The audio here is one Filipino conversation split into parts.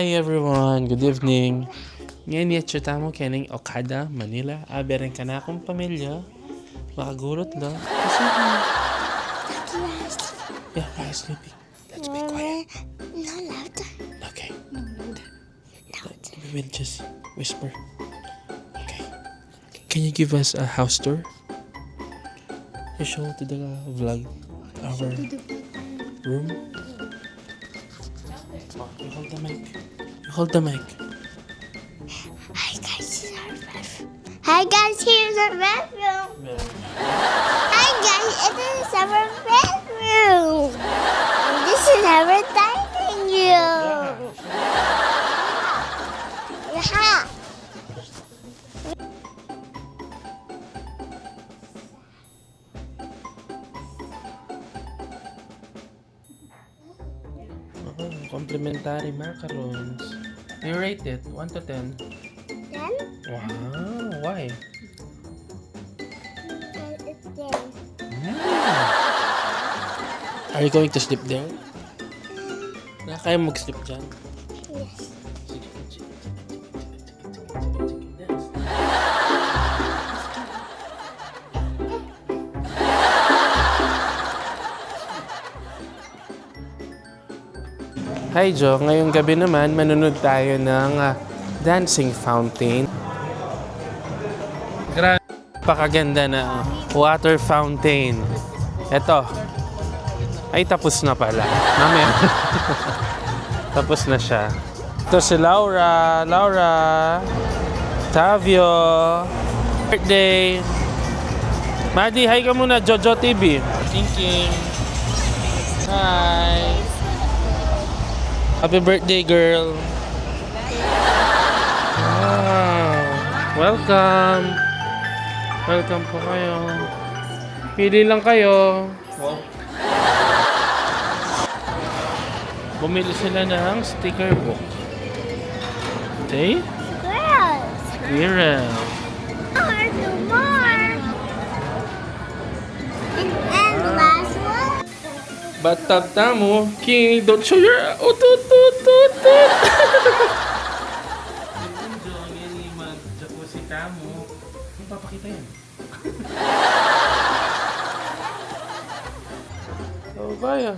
Hi everyone, good evening. Ngayon yatsuta mo kining Okada, Manila. Abereng ka na akong pamilya. Makagulot lang. Kasi yeah, why sleeping? Let's be quiet. No louder. Okay. We will just whisper. Okay. Can you give us a house tour? You show to the vlog our room. Oh, you hold the mic. You hold the mic. Hi guys, here's our bathroom. Hi guys, here's our bathroom. Hi guys, it is our bedroom. And this is our dining room. Yeah. Oh, complimentary macarons. You rate it 1 to 10. Then Wow, why? it's there. Are you going to sleep there? Kaya mo mag-sleep dyan? Yes. Sige, sige. Hi Jo, ngayong gabi naman manunod tayo ng dancing fountain. Grabe, pakaganda na water fountain. Eto. Ay, tapos na pala. Mamaya. Tapos na siya. Ito si Laura. Laura. Tavio. Birthday. Maddie, hi ka muna. Jojo TV. Thinking. Hi. Happy birthday, girl. Wow. Welcome. Welcome po kayo. Pili lang kayo. Bumili sila ng sticker book. Okay? Girls. Squirrel. More to more. And the last one. Bathtub tamo. King, don't show your... Oh, tut, tut, tut, tut. Jacuzzi tamo. Yung papakita yan. Oh, baya.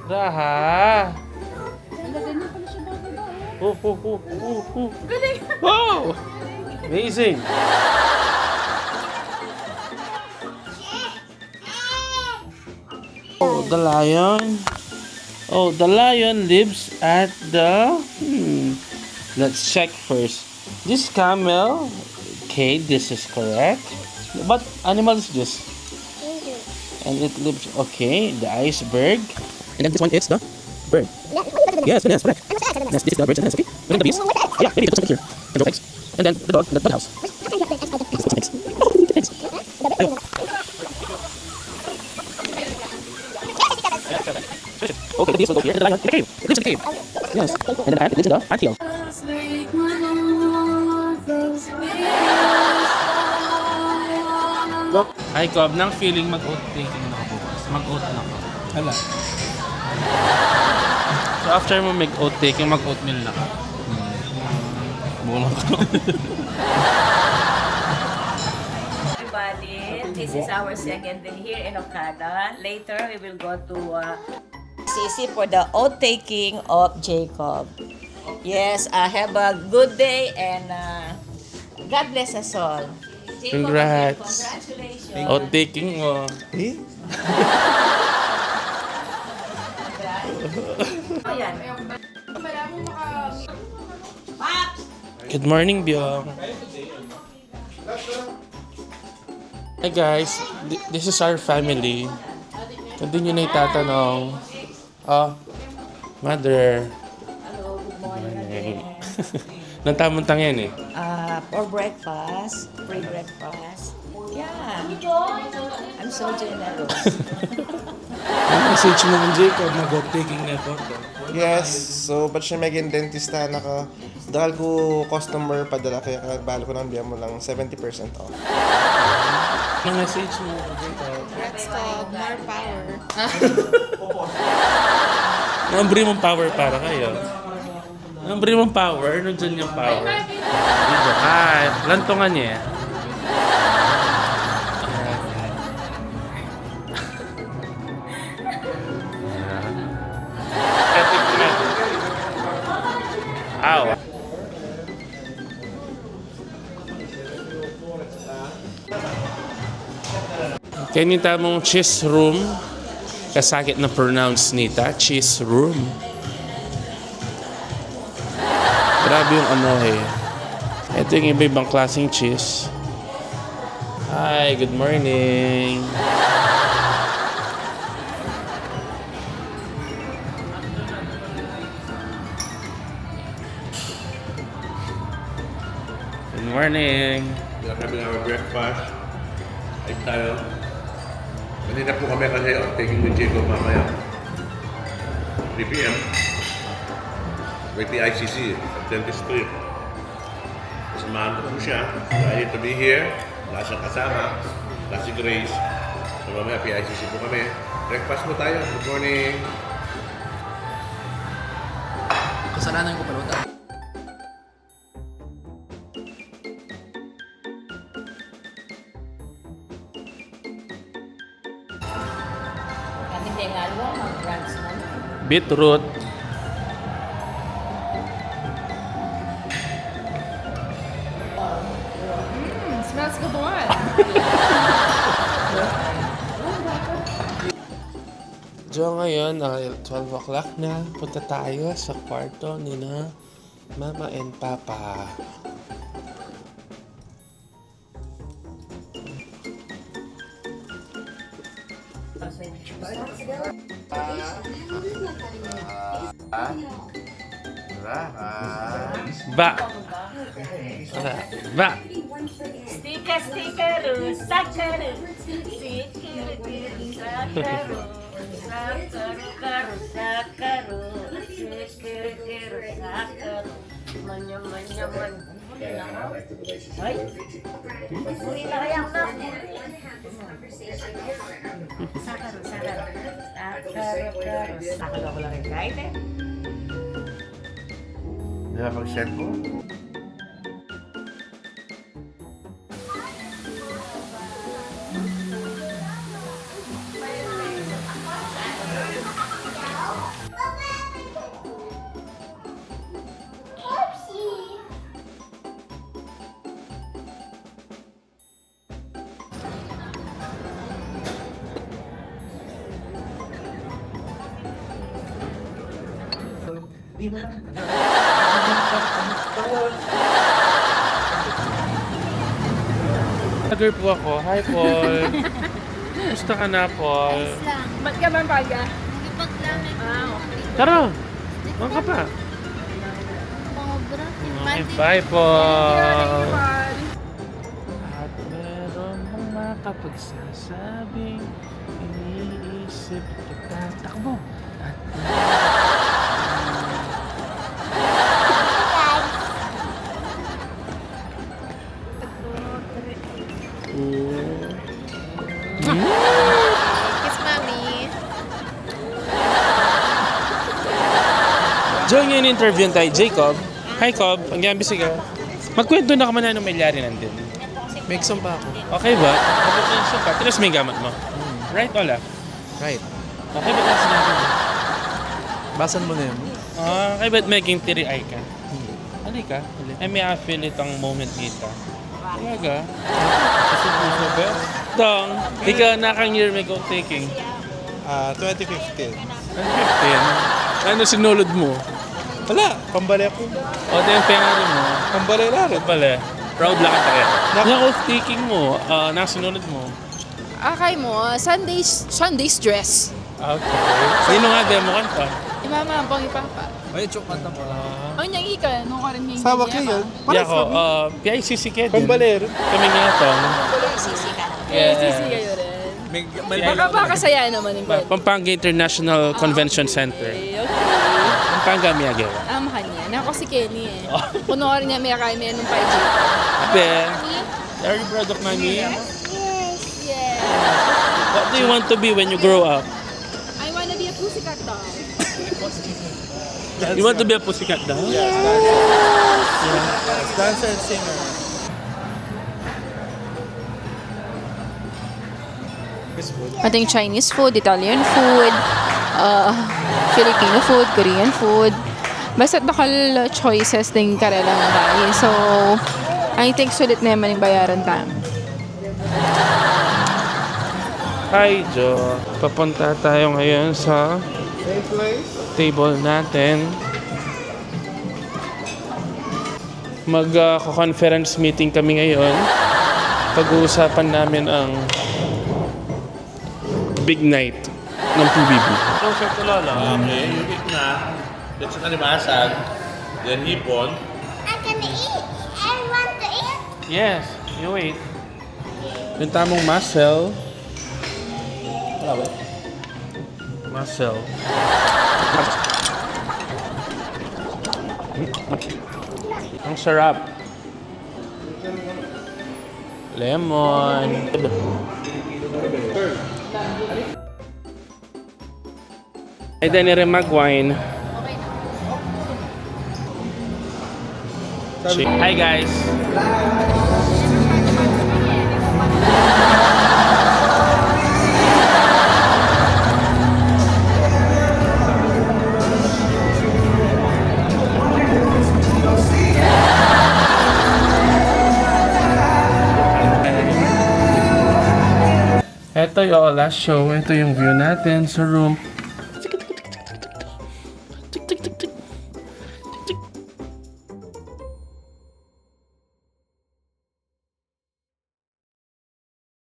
Raha. Galing. Wow! Amazing. Oh, the lion. Oh, the lion lives at the... Let's check first. This camel. Okay, this is correct. What animal is this? And it lives... Okay, the iceberg. And then this one is the bird. Yes, yes, correct. Yes, this is the bird. Okay. Look at the bees. Yeah, maybe put some here. And drop eggs. And then the dog, the dog house. Eggs. Oh, okay, the bees will go here. And the lion in the cave. It lives in the cave. Yes. And then the ant, it lives in the anthill. Hi, Cobb. Nang feeling mag-oat taking na ako bukas. Mag-oat na ako. Hala. So after mo mag-oat taking, mag-oatmeal na ka. Buong ko. Everybody, this is our second day here in Okada. Later, we will go to Sisi for the oath taking of Jacob. Yes, have a good day and God bless us all. Jacob, Congrats. congratulations. Oat taking mo. Eh? Ayan. Good morning, Byong. Hi guys, this is our family. Kung di nyo na itatanong, oh, mother. Hello, good morning. Nang tamang yan eh. For breakfast, free breakfast. Yeah. I'm so generous. Ang message mo ng Jacob, mag-oat taking na ito. Yes, so ba't siya maging dentista naka dahil ko customer padala kaya balo ko ng biya mo lang 70% off. Ang message mo ng Jacob. That's called more power. Naambri mong power para kayo. recovery mong power, nandiyan yung power. Dito, lantungan niya. Ow. Kaya yung tamang cheese room, kasakit na pronounce nita, cheese room. Grabe yung amoy. Ito yung iba-ibang klaseng cheese. Hi, good morning. Good morning. Kami na breakfast. Ay tayo. Kanina po kami kasi taking with Jacob mamaya. 3 p.m. May PICC at dentistry. Samahan ko po siya. I need to be here. Wala siyang kasama. Wala si Grace. So mamaya PICC po kami. Breakfast po tayo. Good morning. Kasalanan ko pala ito. Kami din nga mag-brunch na. Beetroot. Smells good one. So ngayon, 12 o'clock na. Punta tayo sa kwarto ni na Mama and Papa. Ba. Ba. Sticker, sakaru, sakaru, sakaru, sakaru, manya. Ay, uwi na kaya na. Sakaru. Sakaru ako lang rin kahit eh. Kaya mag-send po. Vlogger po ako. Hi, Paul. Gusto ka na, Paul? Ba't ka man paga? Nagipaglamig. Tara! Mga ka pa. Pangobra. Okay, bye, Paul. At meron mong makapagsasabing iniisip kita. Takbo! At Kiss mommy. Diyan yung interview tayo, Jacob. Hi, Cob. Ang gambi sigaw. Magkwento na ka man na anong mayari nandun. May exam pa ako. Okay ba? Kapag ka. Tinas may gamit mo. Right o left? Right. Okay ba kasi natin? Basan mo na yun. Okay ba't making tiri-eye ka? Halika. Ay, may feel itong moment kita. Talaga? Kasi puso ba? Dong, ikaw nakang year may go taking. 2015. 15? Ano sinulod mo? Wala, pambali ako. O, ito yung pengali mo. Pambali lalo. Pala. Proud lang ka tayo. Yung oath-taking mo, nasinunod mo. Akay mo, Sunday's dress. Okay. Sino nga demo kanta? Mama, ang ipapa. Ay, chok kanta mo. Ang niyang ika, nung ka rin yung Sawa kayo. Yako, PICC ka din. Pambaler. Kami nga to. Sisi ka na. Sisi kayo rin. Baka saya naman yung kwento. Pampanga International Convention Center. Okay. Pampanga Miyagawa. Amahan niya. Nako si Kenny eh. Kunwari niya may akay may anong 5G. Abe, are you proud of mommy? Yes. What do you want to be when you grow up? I wanna be a pussycat doll. You want to be a pussycat doll? Dancer and singer. Ating Chinese food, Italian food, Filipino food, Korean food. Basta bakal choices din karalang tayo. So, I think sulit naman yung bayaran tayo. Hi, Jo. Papunta tayo ngayon sa table natin. Mag-conference meeting kami ngayon. Pag-uusapan namin ang big night ng PBB. Closer to Lola. Okay, yung gitna. That's an alimasag. Then hipon. I can eat. I want to eat. Yes, you wait. Yung tamang muscle. Muscle. Ang sarap. Lemon. Ay, din ni mag-wine. Hi guys. Ito yung last show. Ito yung view natin sa room.